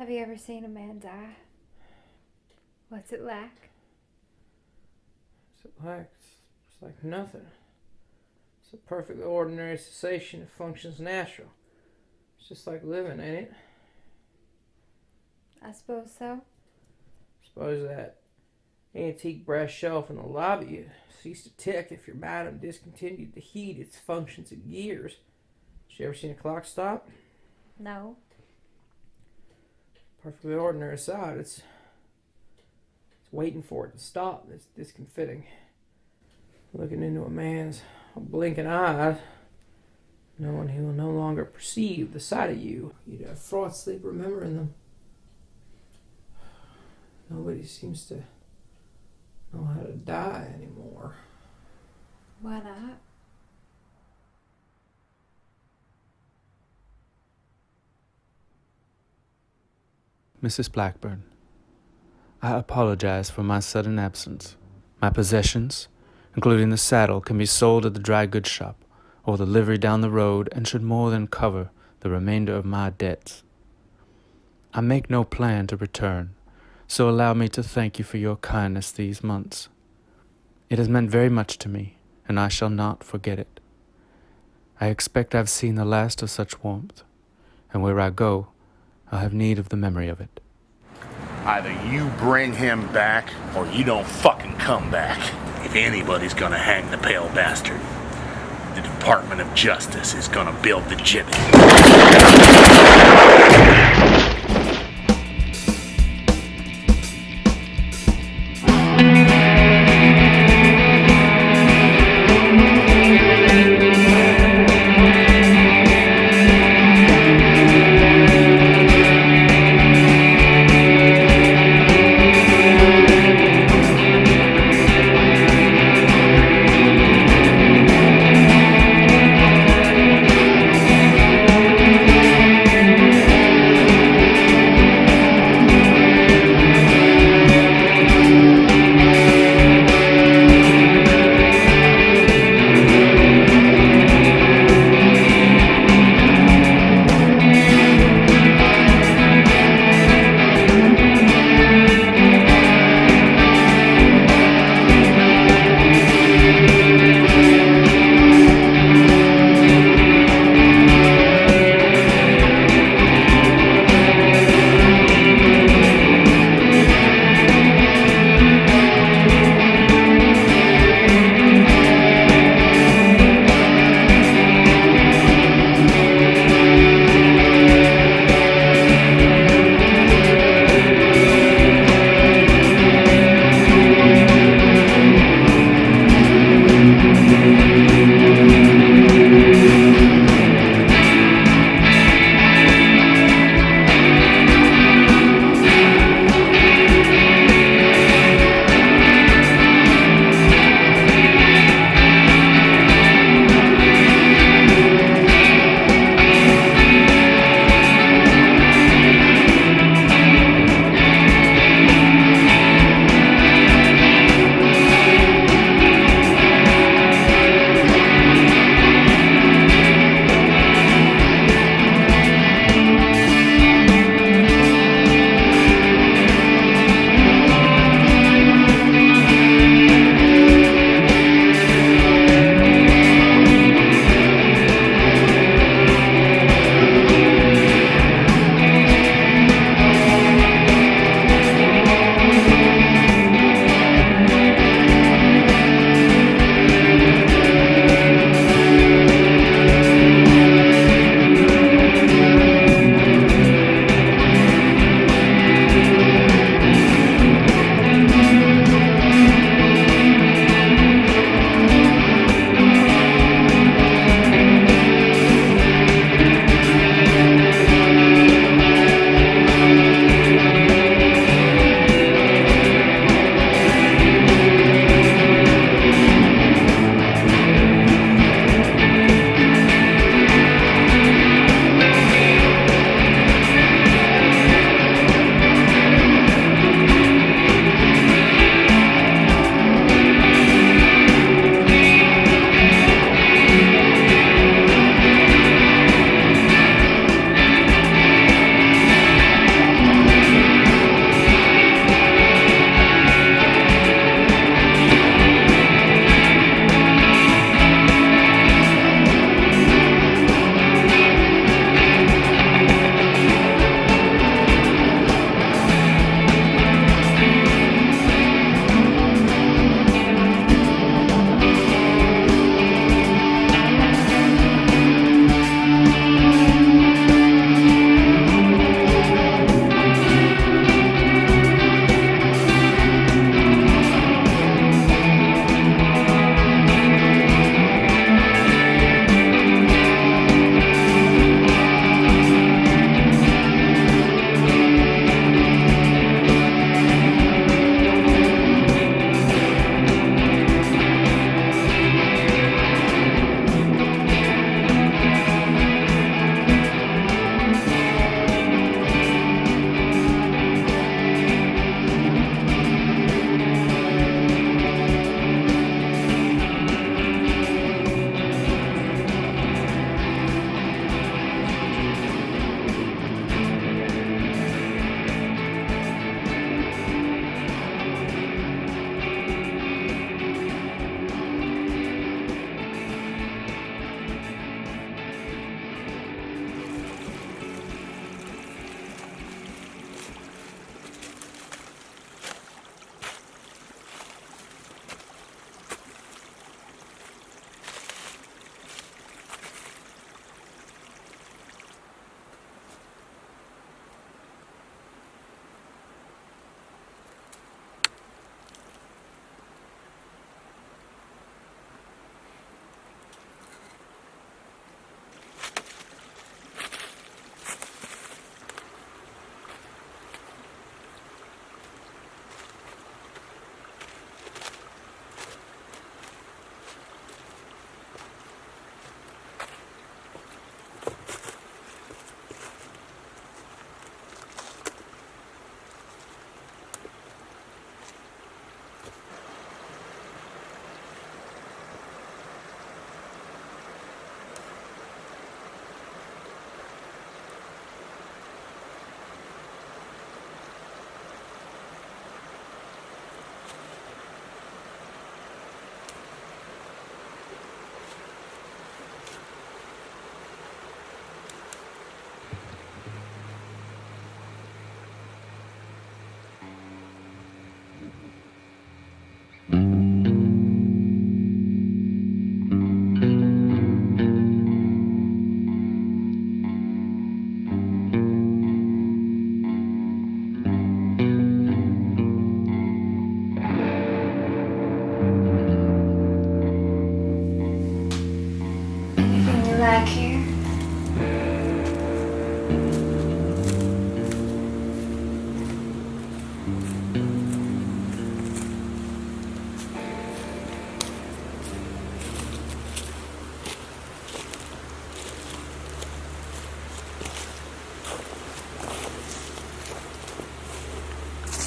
Have you ever seen a man die? What's it like? What's it like? It's like nothing. It's a perfectly ordinary cessation that functions natural. It's just like living, ain't it? I suppose so. Suppose that antique brass shelf in the lobby ceased to tick if your madam discontinued to heed its functions and gears. Has you ever seen a clock stop? No. Perfectly ordinary side. It's waiting for it to stop. It's discomfiting. Looking into a man's blinking eyes, knowing he will no longer perceive the sight of you. You'd have fraught sleep remembering them. Nobody seems to know how to die anymore. Why not? Mrs. Blackburn, I apologize for my sudden absence. My possessions, including the saddle, can be sold at the dry goods shop or the livery down the road and should more than cover the remainder of my debts. I make no plan to return, so allow me to thank you for your kindness these months. It has meant very much to me, and I shall not forget it. I expect I've seen the last of such warmth, and where I go, I'll have need of the memory of it. Either you bring him back, or you don't fucking come back. If anybody's gonna hang the pale bastard, the Department of Justice is gonna build the gibbet. Anything you like here?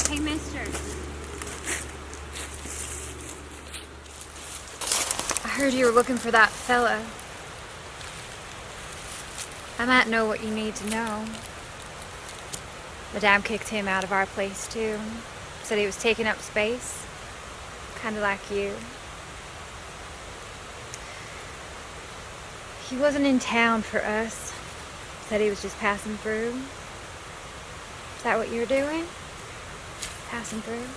Hey, mister. I heard you were looking for that fella. I might know what you need to know. Madame kicked him out of our place, too. Said he was taking up space. Kinda like you. He wasn't in town for us. Said he was just passing through. Is that what you're doing? Passing through?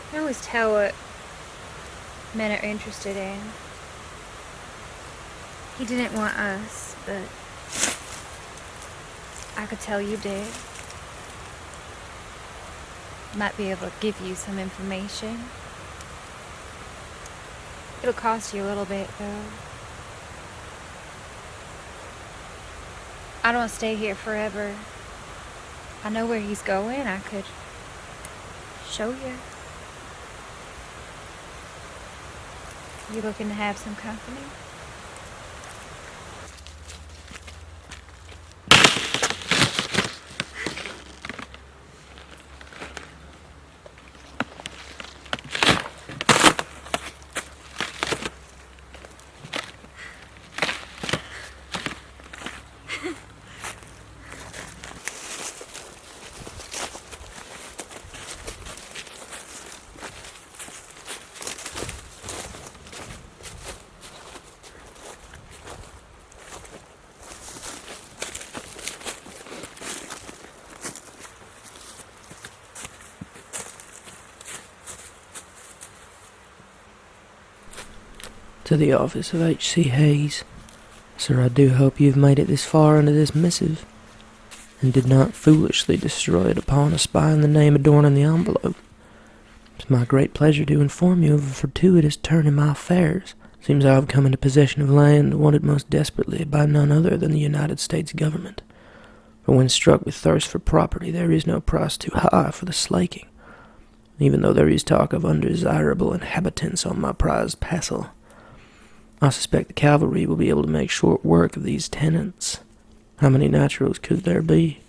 I can always tell what men are interested in. He didn't want us, but I could tell you did. Might be able to give you some information. It'll cost you a little bit, though. I don't want to stay here forever. I know where he's going. I could show you. You looking to have some company? To the office of H.C. Hayes. Sir, I do hope you've made it this far into this missive, and did not foolishly destroy it upon a spy in the name adorning the envelope. It's my great pleasure to inform you of a fortuitous turn in my affairs. Seems I have come into possession of land wanted most desperately by none other than the United States government. For when struck with thirst for property, there is no price too high for the slaking, even though there is talk of undesirable inhabitants on my prized parcel. I suspect the cavalry will be able to make short work of these tenants. How many naturals could there be?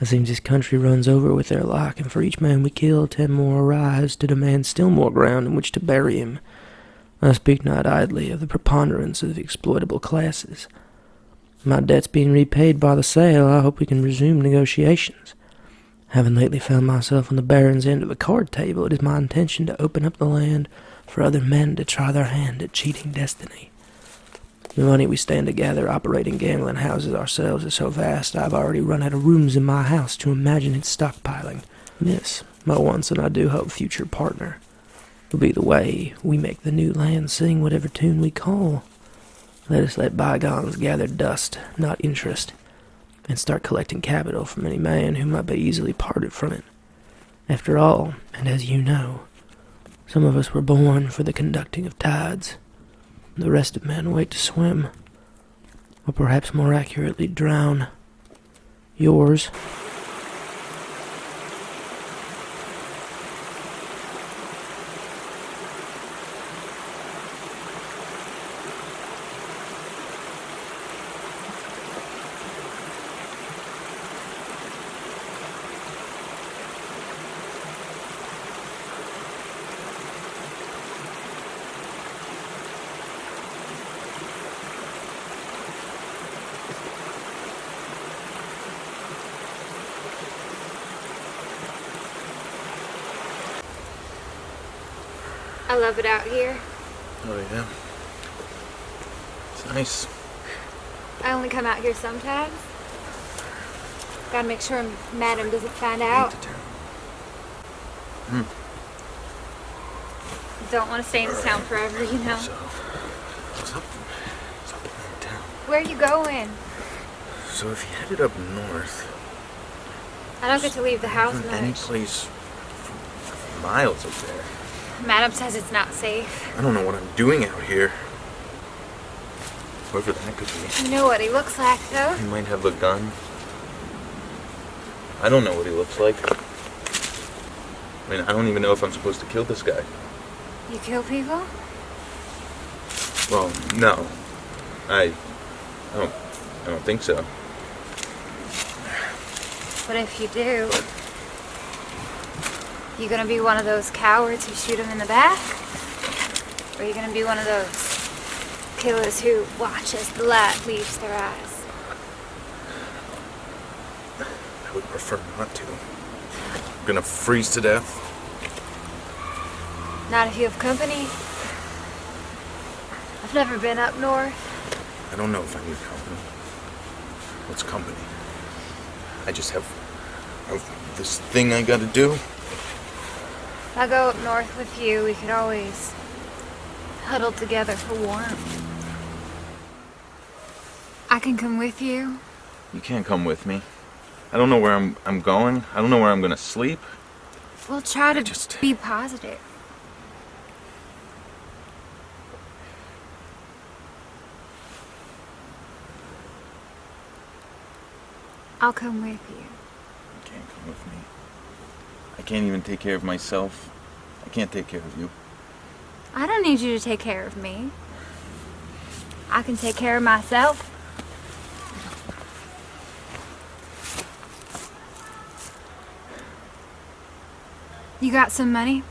It seems this country runs over with their like, and for each man we kill, 10 more arise to demand still more ground in which to bury him. I speak not idly of the preponderance of the exploitable classes. My debts being repaid by the sale, I hope we can resume negotiations. Having lately found myself on the baron's end of the card table, it is my intention to open up the land for other men to try their hand at cheating destiny. The money we stand to gather operating gambling houses ourselves is so vast I have already run out of rooms in my house to imagine its stockpiling. This, my once and I do hope future partner, will be the way we make the new land sing whatever tune we call. Let us let bygones gather dust, not interest, and start collecting capital from any man who might be easily parted from it. After all, and as you know, some of us were born for the conducting of tides. The rest of men wait to swim, or perhaps more accurately drown. Yours. I love it out here. Oh, yeah. It's nice. I only come out here sometimes. Gotta make sure Madam doesn't find out. Don't want to stay in this town forever, you know. So, what's up in town? Where are you going? So if you headed up north, I don't get to leave the house isn't any much. place for miles up there. Madam says it's not safe. I don't know what I'm doing out here. Whoever that could be. You know what he looks like, though? He might have a gun. I don't know what he looks like. I mean, I don't even know if I'm supposed to kill this guy. You kill people? Well, no. I don't think so. But if you do, you gonna be one of those cowards who shoot him in the back? Or are you gonna be one of those killers who watch as the light leaves their eyes? I would prefer not to. I'm gonna freeze to death. Not if you have company. I've never been up north. I don't know if I need company. What's company? I just have this thing I gotta do. If I go up north with you, we could always huddle together for warmth. I can come with you. You can't come with me. I don't know where I'm going. I don't know where I'm gonna sleep. We'll try to just- be positive. I'll come with you. You can't come with me. I can't even take care of myself. I can't take care of you. I don't need you to take care of me. I can take care of myself. You got some money?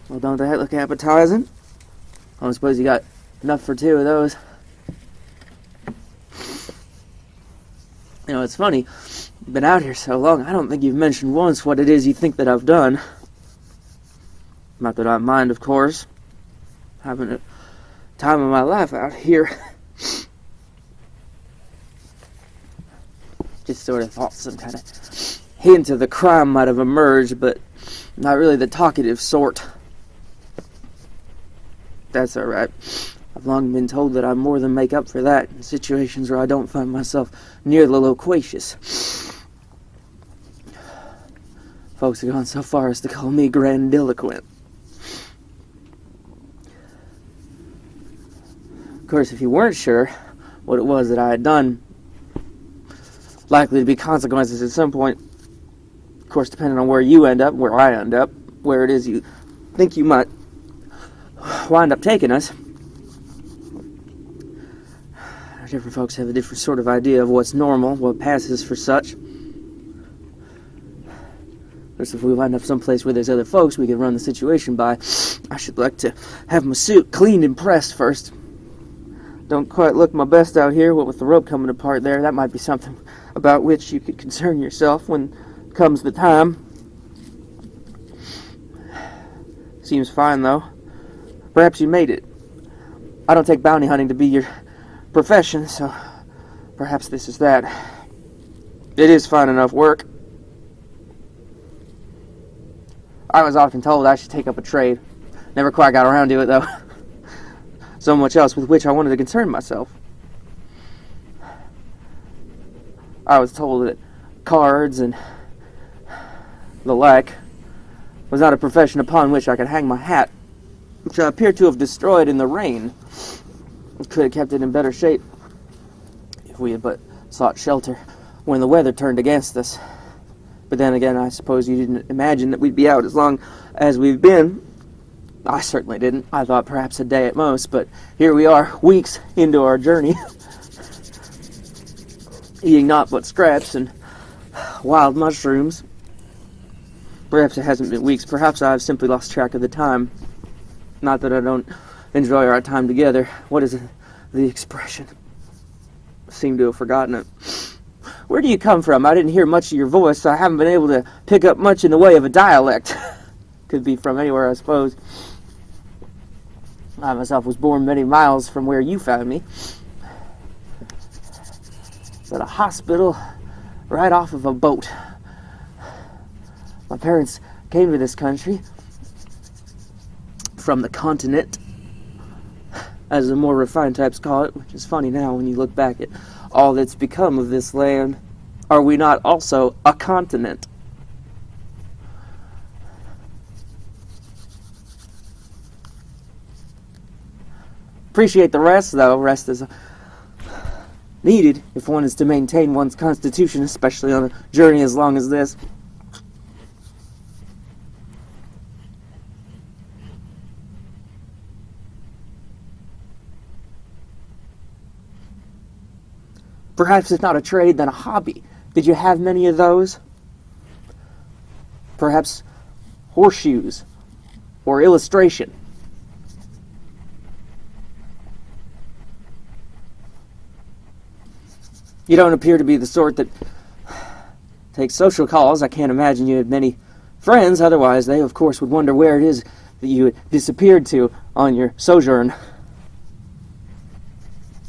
Well, don't that look appetizing? I don't suppose you got enough for two of those. You know, it's funny. You've been out here so long, I don't think you've mentioned once what it is you think that I've done. Not that I mind, of course. Having a time of my life out here. Just sort of thought some kind of hint of the crime might have emerged, but not really the talkative sort. That's alright. I've long been told that I more than make up for that in situations where I don't find myself nearly loquacious. Folks have gone so far as to call me grandiloquent. Of course, if you weren't sure what it was that I had done, likely to be consequences at some point. Of course, depending on where you end up, where I end up, where it is you think you might wind up taking us. Different folks have a different sort of idea of what's normal, what passes for such. Of course, if we wind up someplace where there's other folks we can run the situation by, I should like to have my suit cleaned and pressed first. Don't quite look my best out here, what with the rope coming apart there. That might be something about which you could concern yourself when comes the time. Seems fine, though. Perhaps you made it. I don't take bounty hunting to be your profession, so perhaps this is that. It is fine enough work. I was often told I should take up a trade. Never quite got around to it, though. So much else with which I wanted to concern myself. I was told that cards and the like was not a profession upon which I could hang my hat, which I appear to have destroyed in the rain. Could have kept it in better shape if we had but sought shelter when the weather turned against us. But then again, I suppose you didn't imagine that we'd be out as long as we've been. I certainly didn't. I thought perhaps a day at most, but here we are, weeks into our journey, eating naught but scraps and wild mushrooms. Perhaps it hasn't been weeks. Perhaps I've simply lost track of the time. Not that I don't enjoy our time together. What is the expression? Seem to have forgotten it. Where do you come from? I didn't hear much of your voice, so I haven't been able to pick up much in the way of a dialect. Could be from anywhere, I suppose. I myself was born many miles from where you found me. It's at a hospital right off of a boat. My parents came to this country from the continent, as the more refined types call it, which is funny now when you look back at all that's become of this land. Are we not also a continent? Appreciate the rest, though. Rest is needed if one is to maintain one's constitution, especially on a journey as long as this. Perhaps if not a trade, then a hobby. Did you have many of those? Perhaps horseshoes or illustration. You don't appear to be the sort that takes social calls. I can't imagine you had many friends, otherwise they, of course, would wonder where it is that you had disappeared to on your sojourn.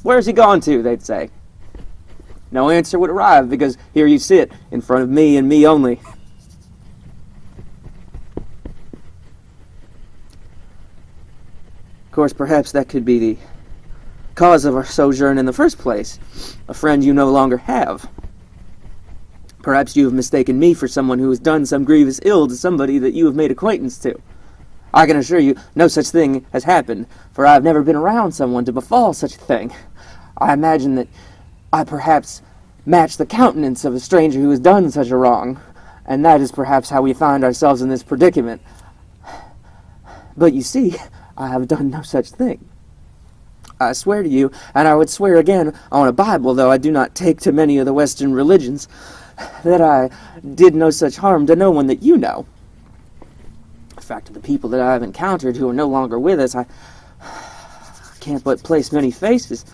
Where's he gone to, they'd say. No answer would arrive, because here you sit, in front of me and me only. Of course, perhaps that could be the cause of our sojourn in the first place. A friend you no longer have. Perhaps you have mistaken me for someone who has done some grievous ill to somebody that you have made acquaintance to. I can assure you no such thing has happened, for I have never been around someone to befall such a thing. I imagine that I perhaps match the countenance of a stranger who has done such a wrong, and that is perhaps how we find ourselves in this predicament. But you see, I have done no such thing. I swear to you, and I would swear again on a Bible, though I do not take to many of the Western religions, that I did no such harm to no one that you know. In fact, of the people that I have encountered who are no longer with us, I can't but place many faces.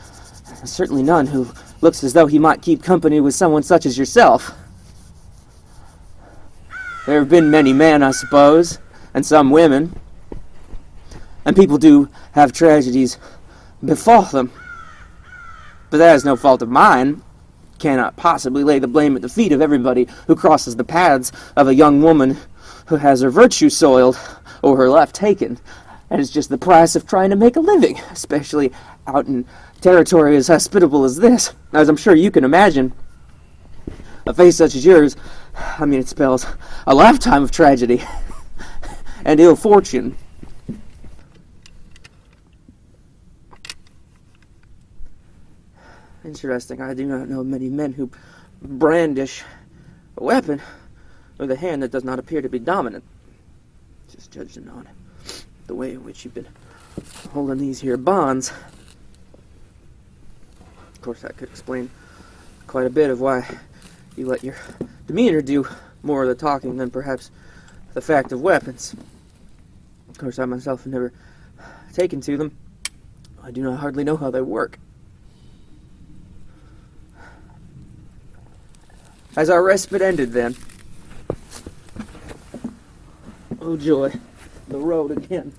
Certainly none who looks as though he might keep company with someone such as yourself. There have been many men, I suppose, and some women. And people do have tragedies befall them. But that is no fault of mine. Cannot possibly lay the blame at the feet of everybody who crosses the paths of a young woman who has her virtue soiled or her life taken. That is just the price of trying to make a living, especially out in territory as hospitable as this. As I'm sure you can imagine, a face such as yours, it spells a lifetime of tragedy and ill fortune. Interesting. I do not know many men who brandish a weapon with a hand that does not appear to be dominant. Just judging on the way in which you've been holding these here bonds. Of course, that could explain quite a bit of why you let your demeanor do more of the talking than perhaps the fact of weapons. Of course, I myself have never taken to them. I do not hardly know how they work. Has our respite ended, then? Oh, joy. The road again.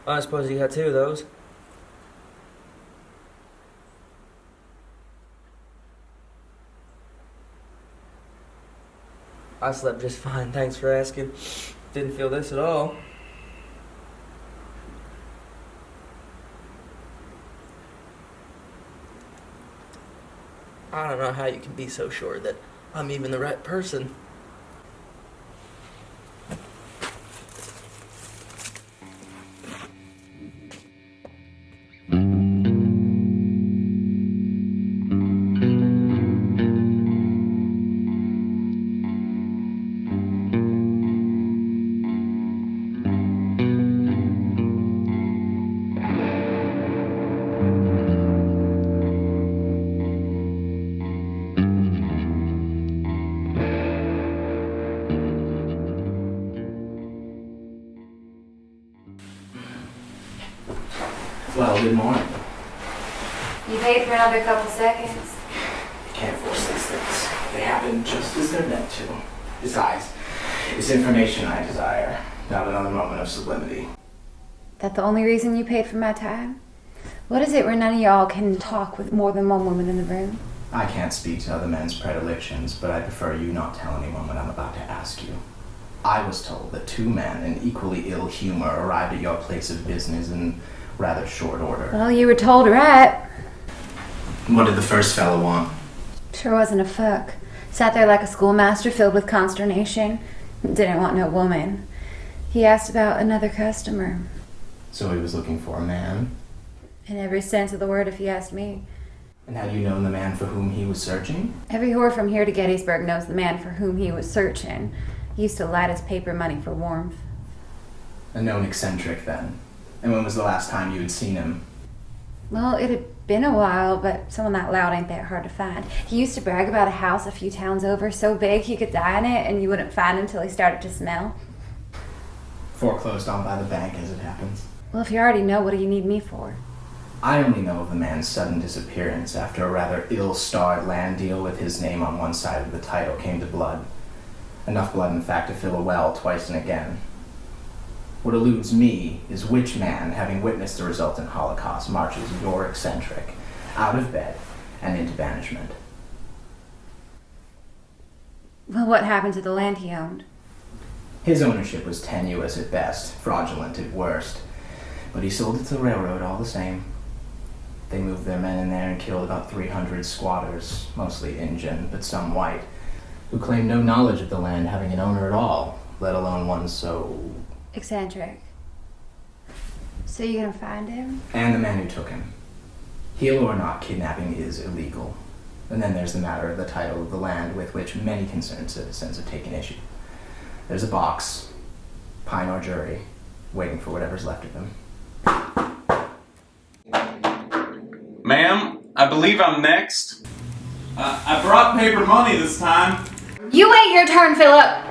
I suppose you got two of those. I slept just fine, thanks for asking. Didn't feel this at all. I don't know how you can be so sure that I'm even the right person. Well, good morning. You paid for another couple seconds. Can't force these things. They happen just as they're meant to. Besides, it's information I desire, not another moment of sublimity. That the only reason you paid for my time? What is it where none of y'all can talk with more than one woman in the room? I can't speak to other men's predilections, but I prefer you not tell anyone what I'm about to ask you. I was told that two men in equally ill humor arrived at your place of business in rather short order. Well, you were told right. What did the first fellow want? Sure wasn't a fuck. Sat there like a schoolmaster filled with consternation. Didn't want no woman. He asked about another customer. So he was looking for a man? In every sense of the word, if you asked me. And had you known the man for whom he was searching? Every whore from here to Gettysburg knows the man for whom he was searching. He used to light his paper money for warmth. A known eccentric, then. And when was the last time you had seen him? Well, it had been a while, but someone that loud ain't that hard to find. He used to brag about a house a few towns over, so big he could die in it, and you wouldn't find him till he started to smell. Foreclosed on by the bank, as it happens. Well, if you already know, what do you need me for? I only know of the man's sudden disappearance after a rather ill-starred land deal with his name on one side of the title came to blood. Enough blood, in fact, to fill a well twice and again. What eludes me is which man, having witnessed the resultant Holocaust, marches your eccentric out of bed and into banishment. Well, what happened to the land he owned? His ownership was tenuous at best, fraudulent at worst, but he sold it to the railroad all the same. They moved their men in there and killed about 300 squatters, mostly Injun, but some white, who claimed no knowledge of the land having an owner at all, let alone one so... eccentric. So you gonna find him? And the man who took him. Heel or not, kidnapping is illegal. And then there's the matter of the title of the land with which many concerned citizens have taken issue. There's a box, pine or jury, waiting for whatever's left of him. Ma'am, I believe I'm next. I brought paper money this time. You wait your turn, Philip!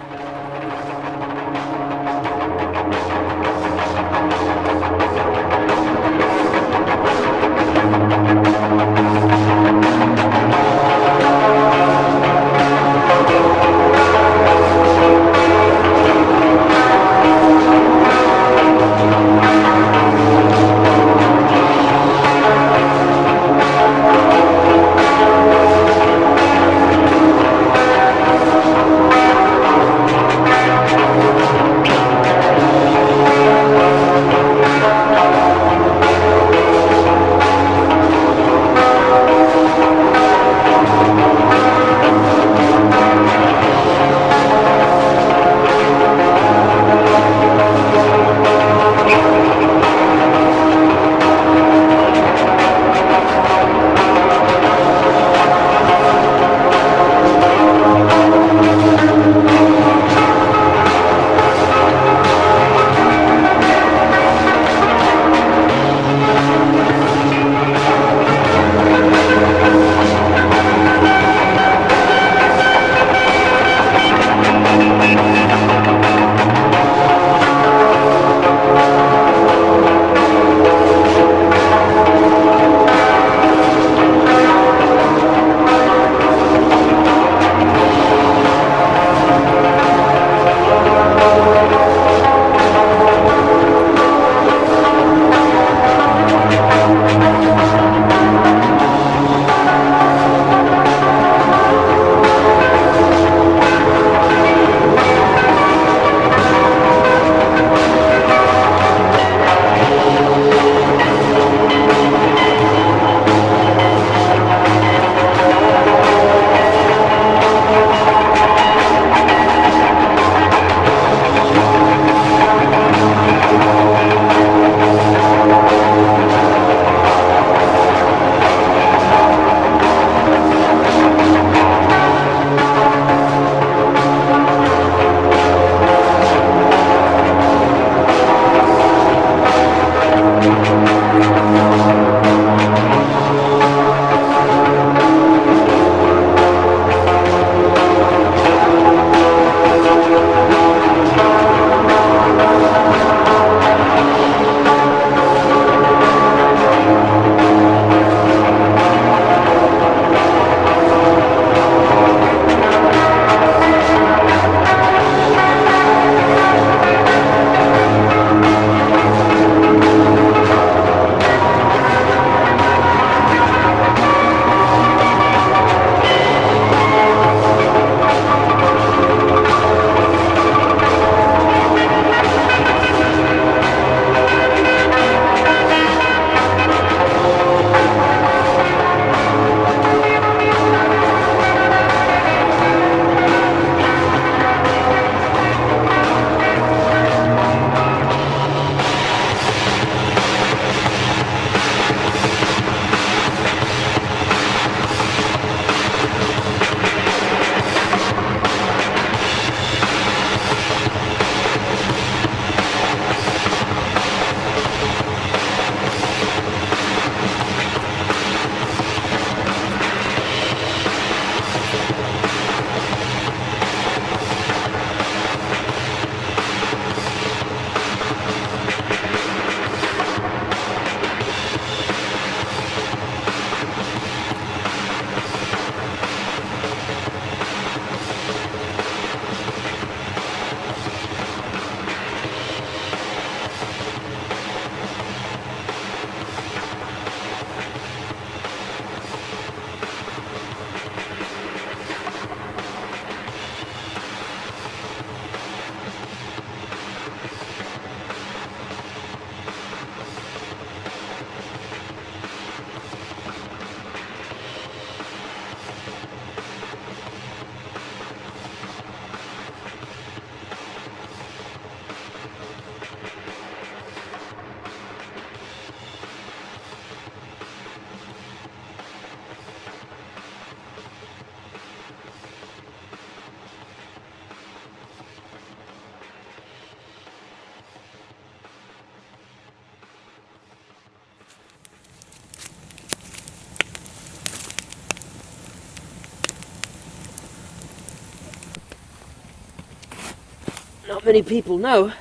many people know,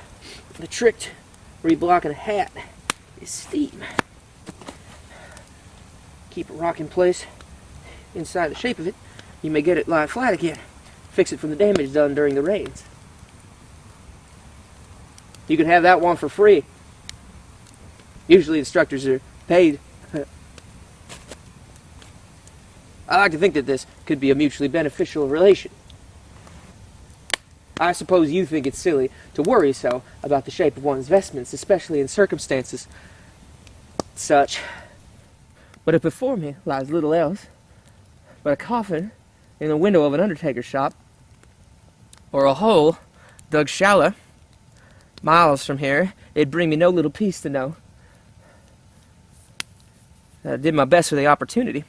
the trick to reblocking a hat is steam. Keep a rock in place inside the shape of it, you may get it lie flat again. Fix it from the damage done during the rains. You can have that one for free. Usually instructors are paid. I like to think that this could be a mutually beneficial relation. I suppose you think it's silly to worry so about the shape of one's vestments, especially in circumstances such. But if before me lies little else but a coffin in the window of an undertaker's shop, or a hole dug shallow miles from here, it'd bring me no little peace to know that I did my best for the opportunity.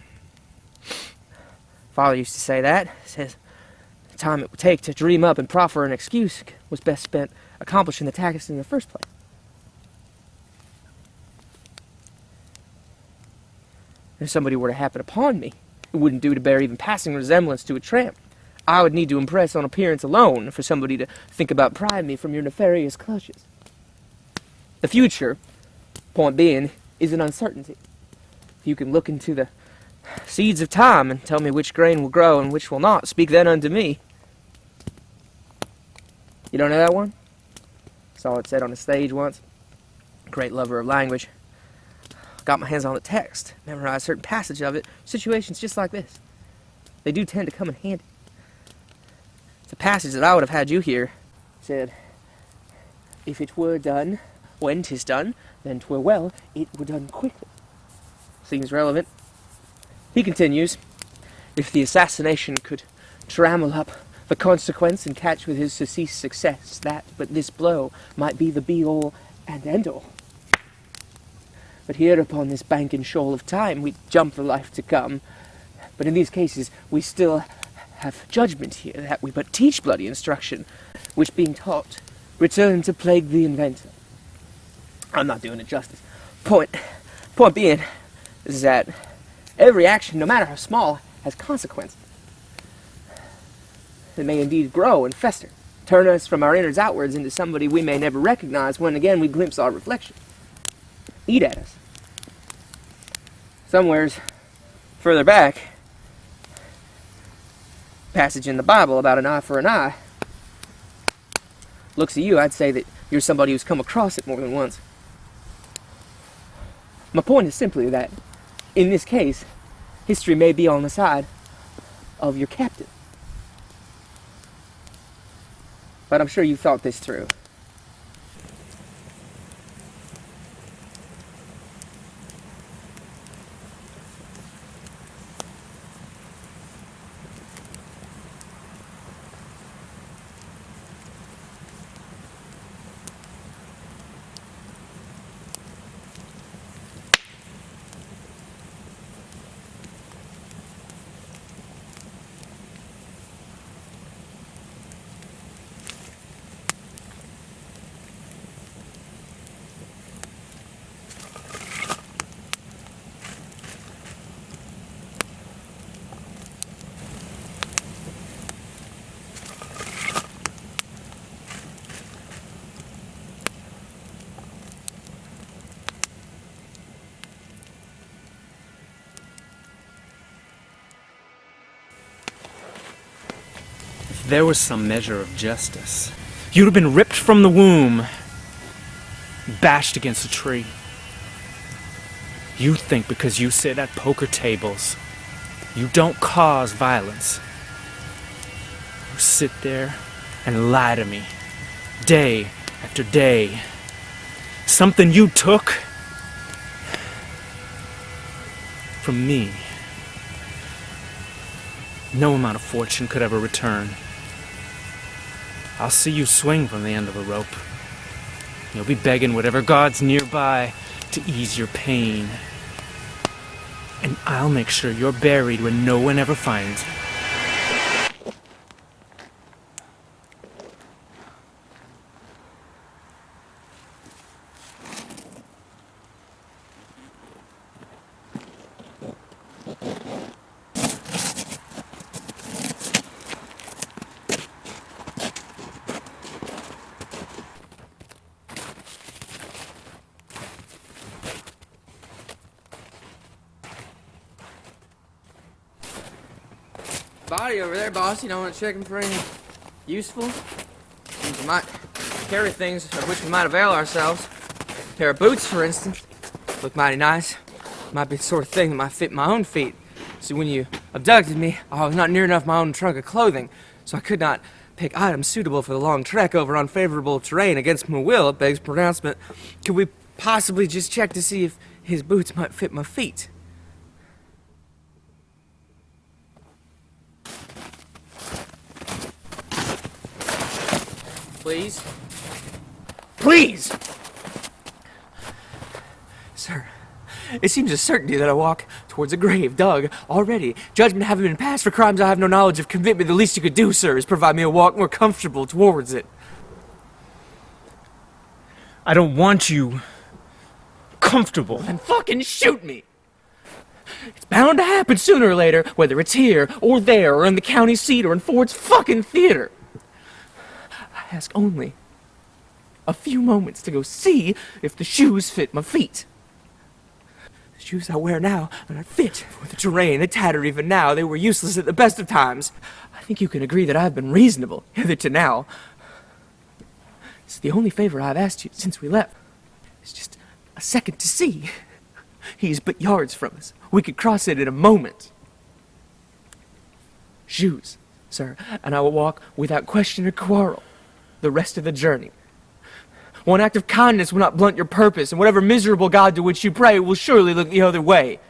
Father used to say that. Says the time it would take to dream up and proffer an excuse was best spent accomplishing the task in the first place. If somebody were to happen upon me, it wouldn't do to bear even passing resemblance to a tramp. I would need to impress on appearance alone for somebody to think about prying me from your nefarious clutches. The future, point being, is an uncertainty. If you can look into the seeds of time and tell me which grain will grow and which will not, speak then unto me. You don't know that one? Saw it said on the stage once. Great lover of language. Got my hands on the text, memorized certain passage of it. Situations just like this, they do tend to come in handy. It's a passage that I would have had you hear. It said, if it were done when 'tis done, then 'twere well it were done quickly. Seems relevant. He continues, if the assassination could trammel up the consequence and catch with his surceased success, that but this blow might be the be-all and end-all. But here upon this bank and shoal of time, we jump for life to come. But in these cases, we still have judgment here, that we but teach bloody instruction, which being taught, return to plague the inventor. I'm not doing it justice. Point being is that every action, no matter how small, has consequences. It may indeed grow and fester, turn us from our innards outwards into somebody we may never recognize when again we glimpse our reflection. Eat at us. Somewheres further back, passage in the Bible about an eye for an eye. Looks at you, I'd say that you're somebody who's come across it more than once. My point is simply that, in this case, history may be on the side of your captain. But I'm sure you thought this through. There was some measure of justice. You'd have been ripped from the womb, bashed against a tree. You think because you sit at poker tables, you don't cause violence. You sit there and lie to me, day after day. Something you took from me. No amount of fortune could ever return. I'll see you swing from the end of a rope. You'll be begging whatever god's nearby to ease your pain. And I'll make sure you're buried when no one ever finds you. body over there, boss. You don't want to check him for any useful? Seems we might carry things of which we might avail ourselves. A pair of boots, for instance. Look mighty nice. Might be the sort of thing that might fit my own feet. See, when you abducted me, I was not near enough my own trunk of clothing, so I could not pick items suitable for the long trek over unfavorable terrain. Against my will, it begs pronouncement. Could we possibly just check to see if his boots might fit my feet? Please? Please! Sir, it seems a certainty that I walk towards a grave dug already. Judgment having been passed for crimes I have no knowledge of. Convict me. The least you could do, sir, is provide me a walk more comfortable towards it. I don't want you comfortable. Then fucking shoot me! It's bound to happen sooner or later, whether it's here or there or in the county seat or in Ford's fucking theater. I ask only a few moments to go see if the shoes fit my feet. The shoes I wear now are not fit for the terrain. They tatter even now. They were useless at the best of times. I think you can agree that I've been reasonable hitherto now. It's the only favor I've asked you since we left. It's just a second to see. He's but yards from us. We could cross it in a moment. Shoes, sir, and I will walk without question or quarrel the rest of the journey. One act of kindness will not blunt your purpose, and whatever miserable God to which you pray will surely look the other way.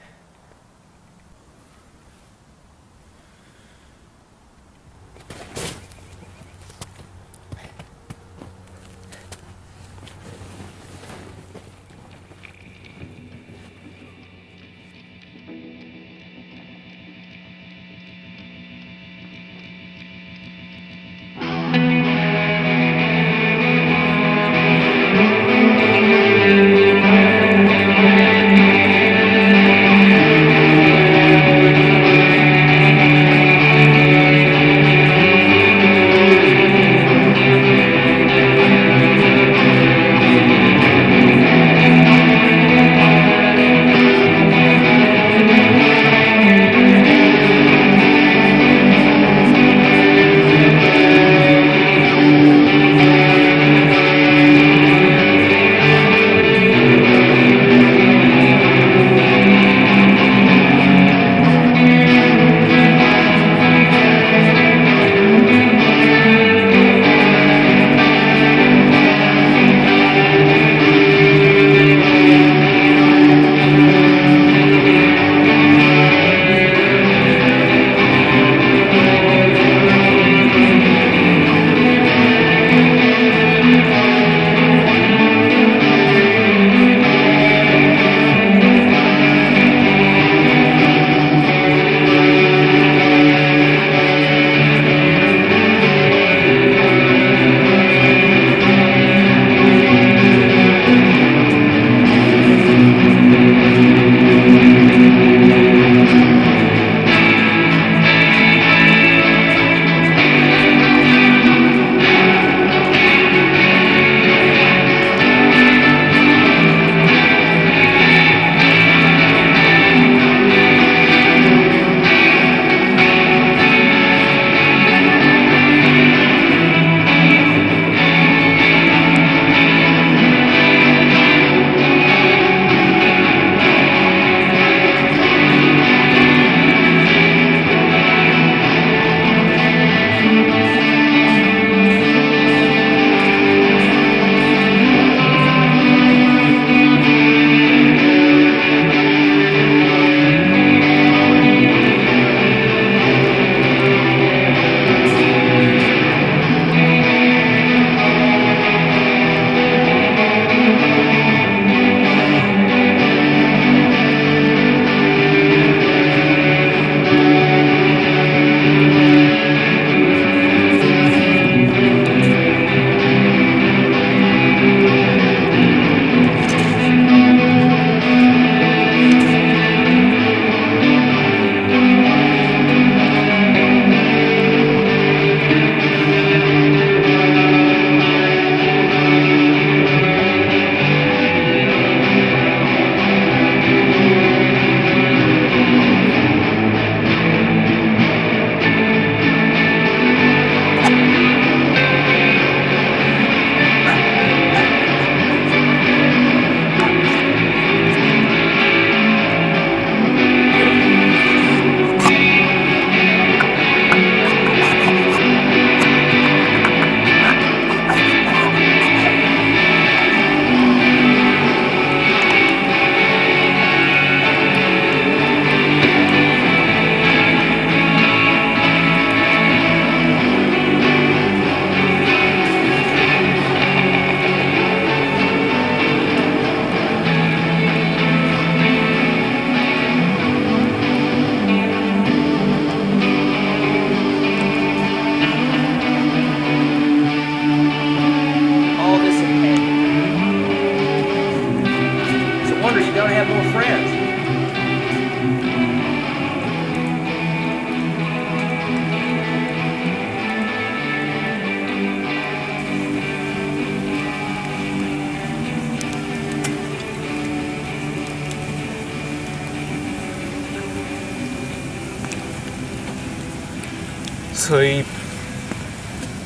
Sleep.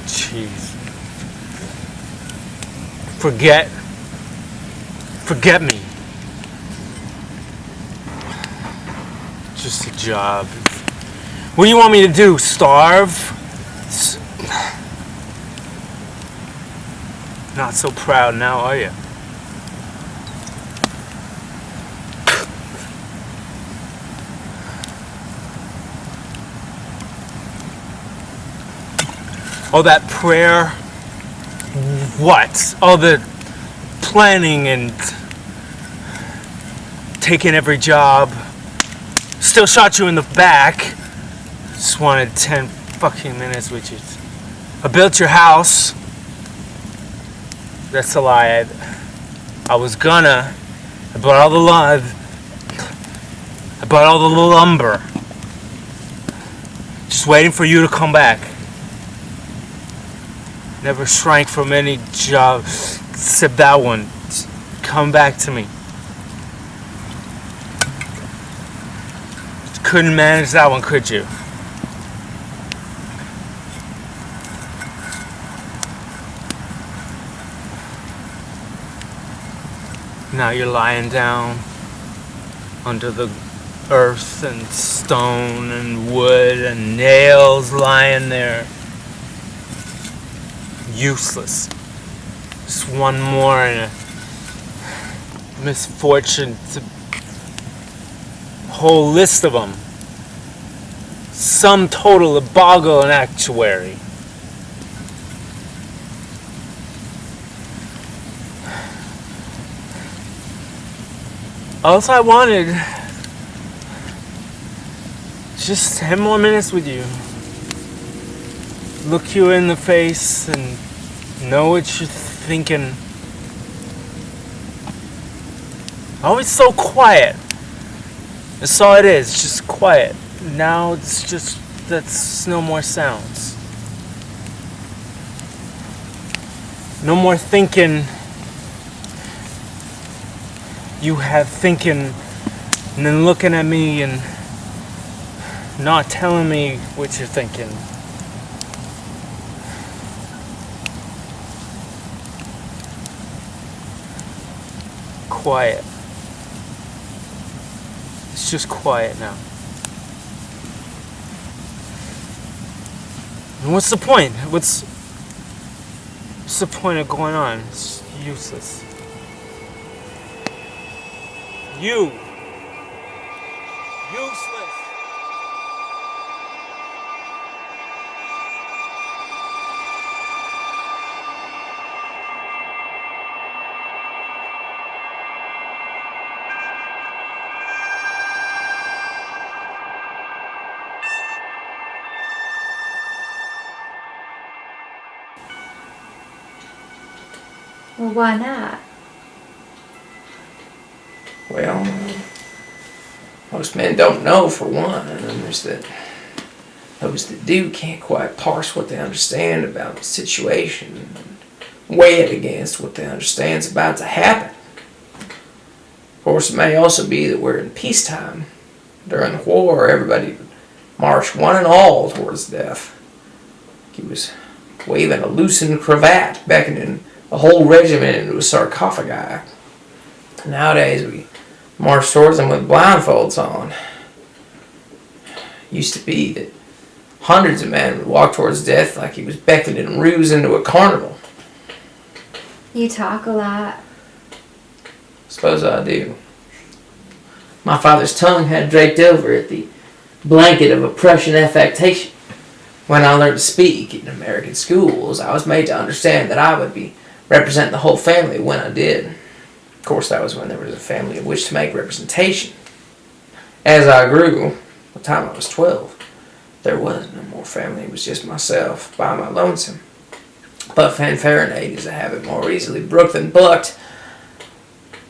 Jeez. Forget me. Just a job. What do you want me to do? Starve? Not so proud now, are you? All that prayer? What? All the planning and taking every job. Still shot you in the back. Just wanted 10 fucking minutes with you. I built your house. That's a lie. I was gonna. I bought all the lumber. Just waiting for you to come back. Never shrank from any job except that one. Just come back to me. Just couldn't manage that one, could you? Now you're lying down under the earth and stone and wood and nails lying there. Useless. Just one more in a misfortune. A whole list of them. Sum total of boggle and actuary. All I wanted, just 10 more minutes with you. Look you in the face and know what you're thinking. Always so quiet. That's all it is, just quiet. Now it's just, that's no more sounds. No more thinking. You have thinking and then looking at me and not telling me what you're thinking. Quiet. It's just quiet now. And what's the point? What's the point of going on? It's useless. You. Useless. Well, why not? Well, most men don't know, for one, and then there's those that do can't quite parse what they understand about the situation and weigh it against what they understand is about to happen. Of course, it may also be that we're in peacetime. During the war, everybody would march one and all towards death. He was waving a loosened cravat, beckoning a whole regiment into a sarcophagi. Nowadays, we march towards them with blindfolds on. Used to be that hundreds of men would walk towards death like he was beckoning ruse into a carnival. You talk a lot. Suppose I do. My father's tongue had draped over it the blanket of oppression affectation. When I learned to speak in American schools, I was made to understand that I would be representing the whole family when I did. Of course, that was when there was a family of which to make representation. As I grew, by the time I was 12, there was no more family. It was just myself, by my lonesome. But fanfaronade is a habit more easily brooked than bucked.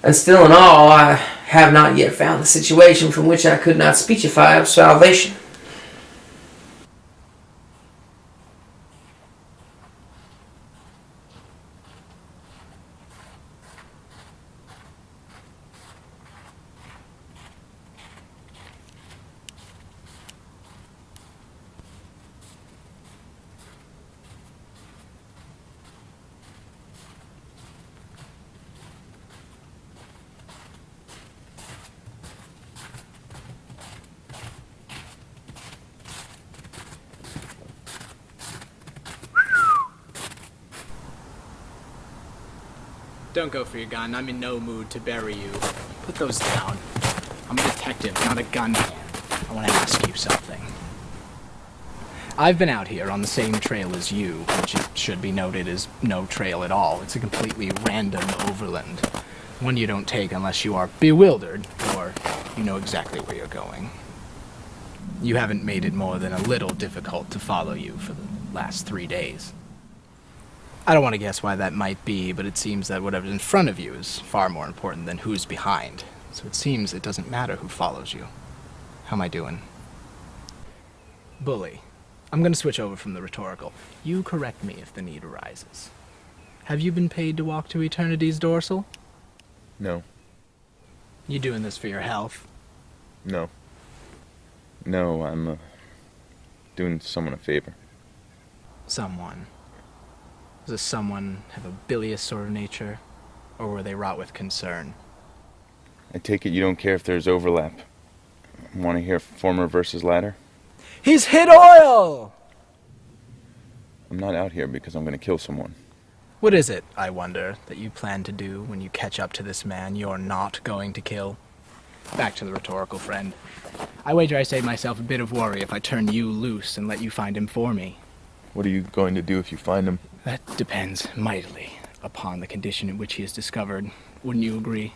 And still in all, I have not yet found the situation from which I could not speechify of salvation. Don't go for your gun. I'm in no mood to bury you. Put those down. I'm a detective, not a gunman. I want to ask you something. I've been out here on the same trail as you, which it should be noted is no trail at all. It's a completely random overland. One you don't take unless you are bewildered, or you know exactly where you're going. You haven't made it more than a little difficult to follow you for the last 3 days. I don't want to guess why that might be, but it seems that whatever's in front of you is far more important than who's behind. So it seems it doesn't matter who follows you. How am I doing? Bully. I'm going to switch over from the rhetorical. You correct me if the need arises. Have you been paid to walk to eternity's dorsal? No. You doing this for your health? No. No, I'm doing someone a favor. Someone. Does this someone have a bilious sort of nature, or were they wrought with concern? I take it you don't care if there's overlap. Want to hear former versus latter? He's hit oil! I'm not out here because I'm going to kill someone. What is it, I wonder, that you plan to do when you catch up to this man you're not going to kill? Back to the rhetorical, friend. I wager I save myself a bit of worry if I turn you loose and let you find him for me. What are you going to do if you find him? That depends mightily upon the condition in which he is discovered. Wouldn't you agree?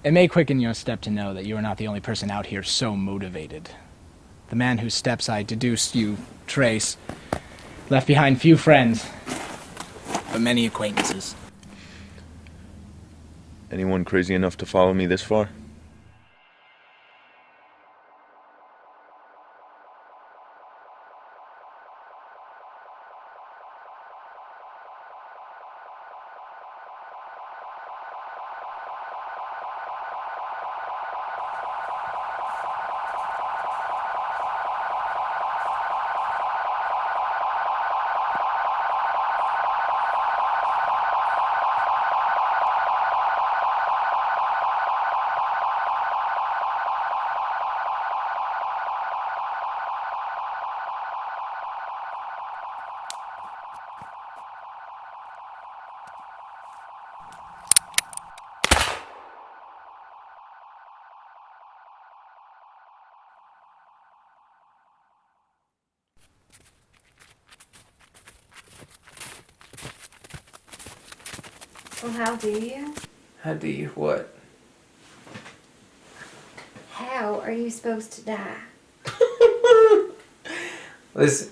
It may quicken your step to know that you are not the only person out here so motivated. The man whose steps I deduced you trace left behind few friends, but many acquaintances. Anyone crazy enough to follow me this far? Well, how do you? How do you what? How are you supposed to die? Listen,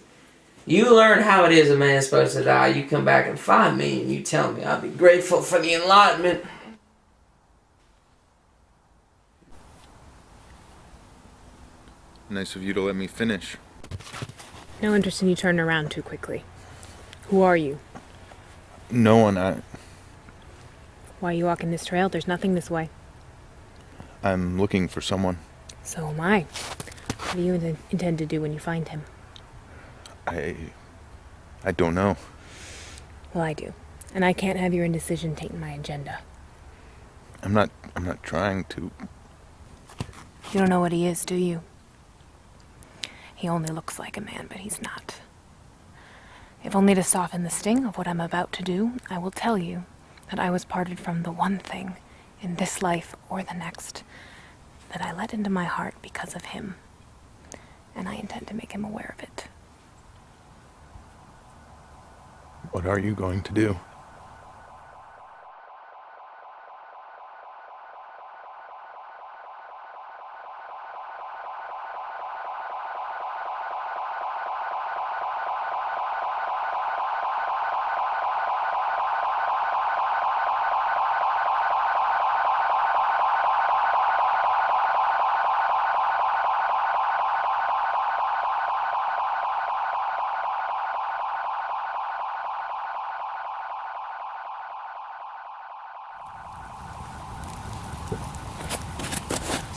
you learn how it is a man's supposed to die. You come back and find me and you tell me. I'll be grateful for the enlightenment. Nice of you to let me finish. No interest in you turning around too quickly. Who are you? No one, Why are you walking this trail? There's nothing this way. I'm looking for someone. So am I. What do you intend to do when you find him? I don't know. Well, I do. And I can't have your indecision taint my agenda. I'm not trying to. You don't know what he is, do you? He only looks like a man, but he's not. If only to soften the sting of what I'm about to do, I will tell you that I was parted from the one thing in this life or the next that I let into my heart because of him. And I intend to make him aware of it. What are you going to do?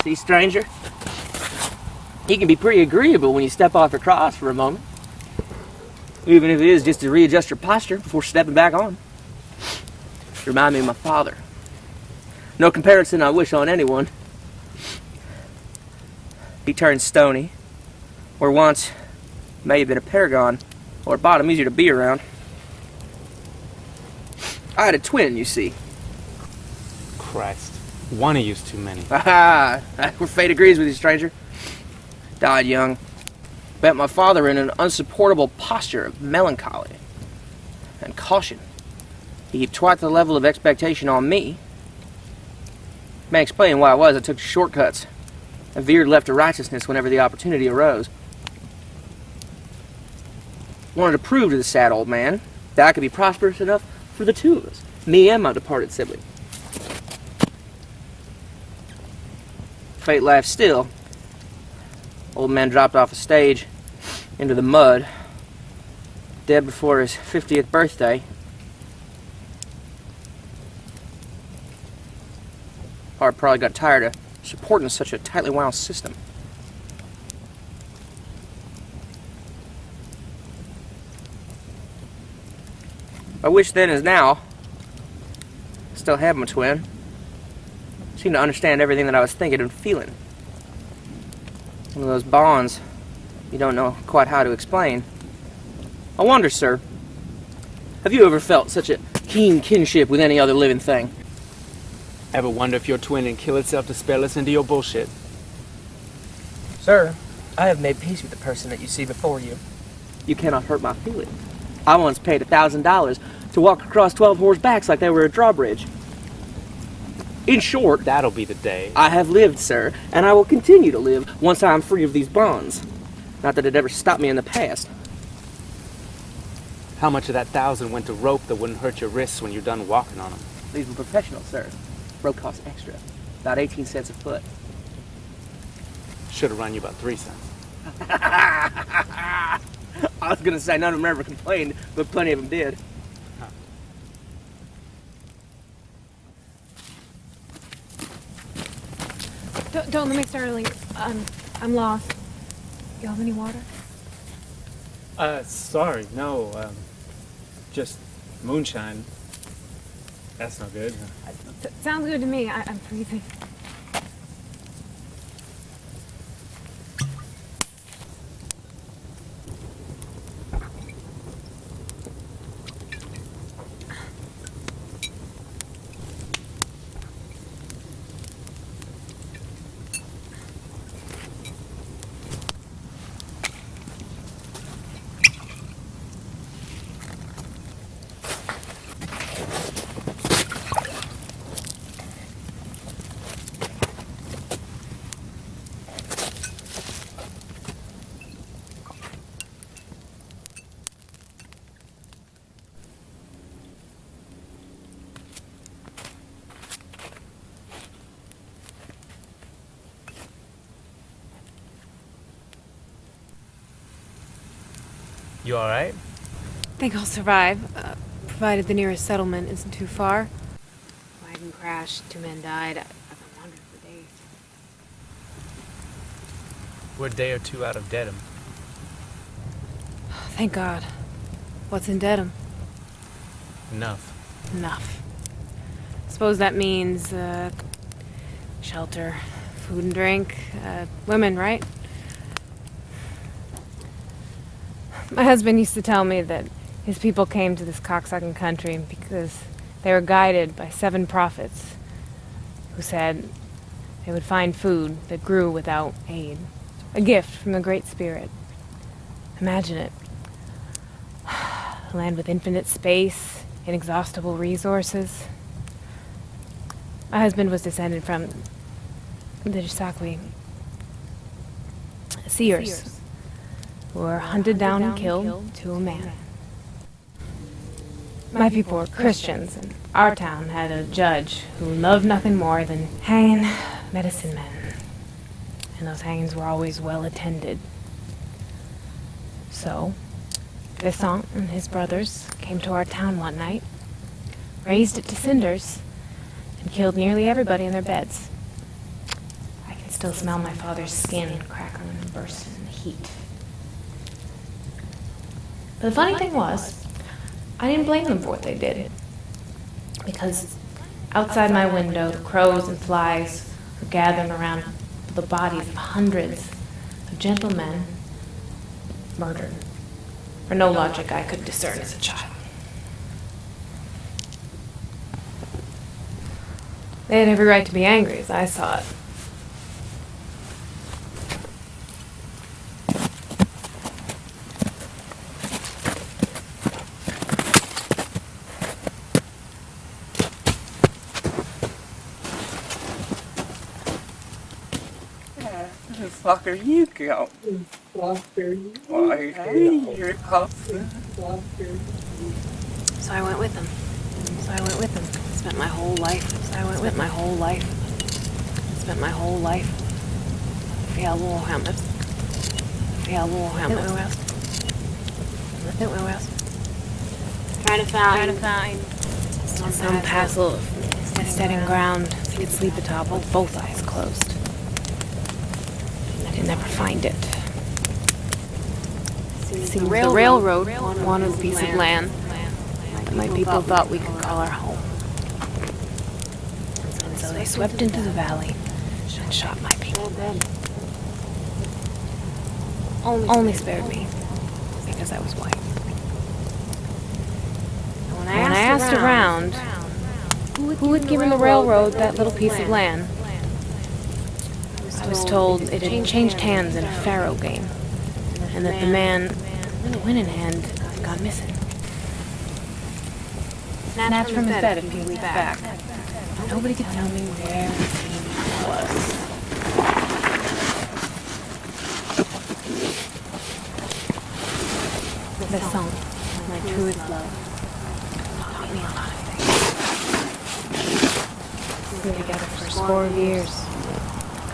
See, stranger? He can be pretty agreeable when you step off your cross for a moment. Even if it is just to readjust your posture before stepping back on. You remind me of my father. No comparison I wish on anyone. He turned stony, where once may have been a paragon, or a bottom easier to be around. I had a twin, you see. Christ. One of you's too many. Aha! Where fate agrees with you, stranger. Died young. Bent my father in an unsupportable posture of melancholy and caution. He heaped twice the level of expectation on me. May explain why it was I took shortcuts and veered left to righteousness whenever the opportunity arose. Wanted to prove to the sad old man that I could be prosperous enough for the two of us, me and my departed sibling. Fate laughed still. Old man dropped off a stage into the mud, dead before his 50th birthday. Heart probably got tired of supporting such a tightly wound system. I wish then as now, I still had my twin. Seemed to understand everything that I was thinking and feeling. One of those bonds you don't know quite how to explain. I wonder, sir, have you ever felt such a keen kinship with any other living thing? Ever wonder if your twin didn't kill itself to spare listening to your bullshit? Sir, I have made peace with the person that you see before you. You cannot hurt my feelings. I once paid $1,000 to walk across 12 horse backs like they were a drawbridge. In short, that'll be the day. I have lived, sir, and I will continue to live once I am free of these bonds. Not that it ever stopped me in the past. How much of that 1,000 went to rope that wouldn't hurt your wrists when you're done walking on them? These were professional, sir. Rope costs extra. About 18 cents a foot. Should have run you about 3 cents. I was gonna say none of them ever complained, but plenty of them did. Don't let me start early. I'm lost. You have any water? Sorry, no, just moonshine. That's no good. Sounds good to me. I'm freezing. You alright? Think I'll survive, provided the nearest settlement isn't too far. Wagon crashed, 2 men died. I've been wandering for days. We're a day or two out of Dedham. Thank God. What's in Dedham? Enough. Enough. Suppose that means, shelter, food and drink, women, right? My husband used to tell me that his people came to this cocksucking country because they were guided by 7 prophets who said they would find food that grew without aid. A gift from the Great Spirit. Imagine it. A land with infinite space, inexhaustible resources. My husband was descended from the Jisakwi seers, who were hunted down and killed to a man. My people were Christians, and our town had a judge who loved nothing more than hanging medicine men. And those hangings were always well attended. So, Besant and his brothers came to our town one night, razed it to cinders, and killed nearly everybody in their beds. I can still smell my father's skin crackling and bursting in the heat. But the funny thing was, I didn't blame them for what they did. Because outside my window, the crows and flies were gathering around the bodies of hundreds of gentlemen murdered, for no logic I could discern as a child. They had every right to be angry as I saw it. Where the fuck are you going? Why, hey, you're coughing. So I went with them. Spent my whole life. Trying to find some passel of steady ground. I could sleep atop with both eyes closed. I could never find it. See, the railroad wanted a piece of land that my people thought we could call our home. And so they swept into the valley and shot my people. Only spared me because I was white. And when I asked around who had given the railroad that little piece of land, I was told it had changed hands in a faro game, and that the man with the winning hand had gone missing. Snatched from his bed a few weeks back. Nobody could tell me where he was. The song, my truest love, taught me a lot of things. We were together for a score of years.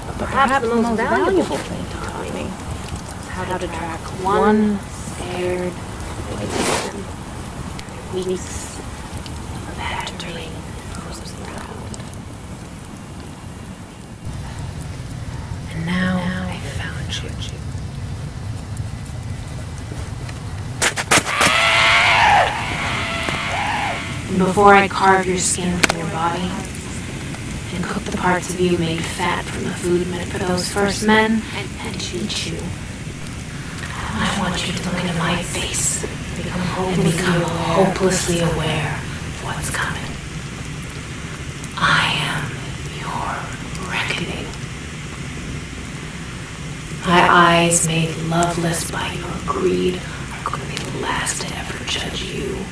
But perhaps the most valuable thing taught me was how to track one scared white man. Weeks of badgering frozen ground. And now I found you. And before I carve your skin from your body and cook the parts of you made fat from the food meant for those first men and eat you, I want you to look into my face and become hopelessly aware of what's coming. I am your reckoning. My eyes made loveless by your greed are going to be the last to ever judge you.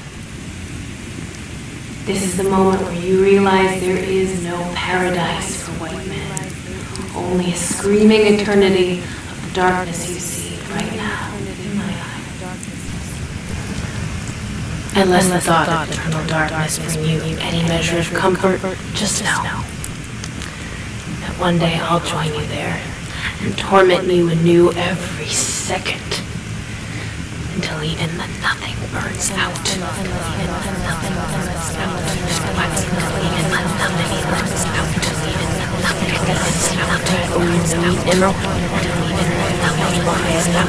This is the moment where you realize there is no paradise for white men, only a screaming eternity of the darkness you see right now in my eyes. And lest the thought of eternal darkness bring you any measure of comfort, just know that one day I'll join you there and torment you anew every second until even the nothing burns out. Until even the nothing burns out. Until even the nothing burns out. Until even the nothing burns out. Until even the nothing burns out.